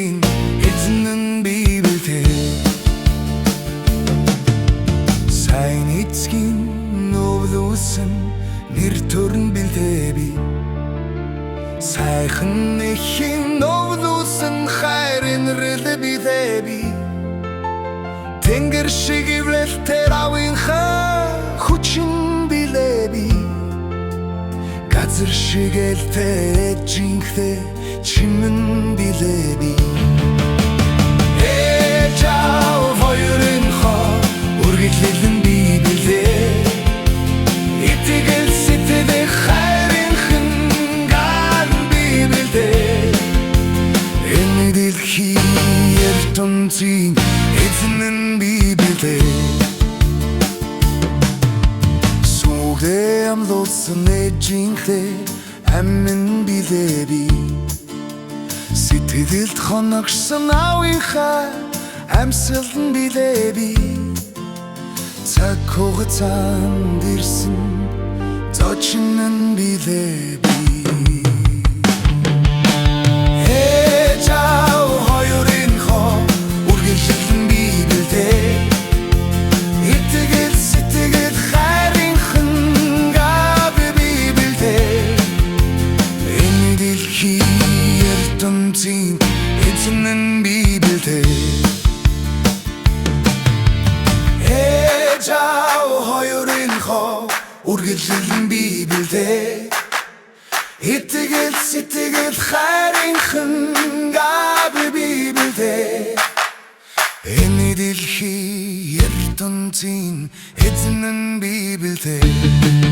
тунцын эзэн нь Библиэд сайн эцгийн өвлөсөн нэр төр нь бэлдээ би сайхан эхийн өвлөсөн хайрын рэл бэлдээ би тэнгэр шиг ивлэлтээр авынхаа хүчин билээ би газар шиг элтэй жинхтэй чимэн билээ би ээж аав хоёрынхоо үргэлжлэн би билээ итгэл сэтгэл хайрынхан гал би билээ энэ дэлхий ертөнцийн эзэн нь би билээ сүгдээ амлуулсан ээжинхтэй амин билээ би сэтгэлд хоногшсон аавынхаа амьсгал нь билээ би цаг хугацаанд ирсэн зочин нь билээ би ээж аав хоёрынхоо үргэлжлэн би билээ итгэл сэтгэл хайрынхан гав би билээ энэ дэлхий ертөнцийн эзэн нь би билээ ээж аав хоёрынхоо үргэлжлэн би билээ итгэл сэтгэл хайрынхан гав би билээ энэ дэлхий ертөнцийн эзэн нь би билээ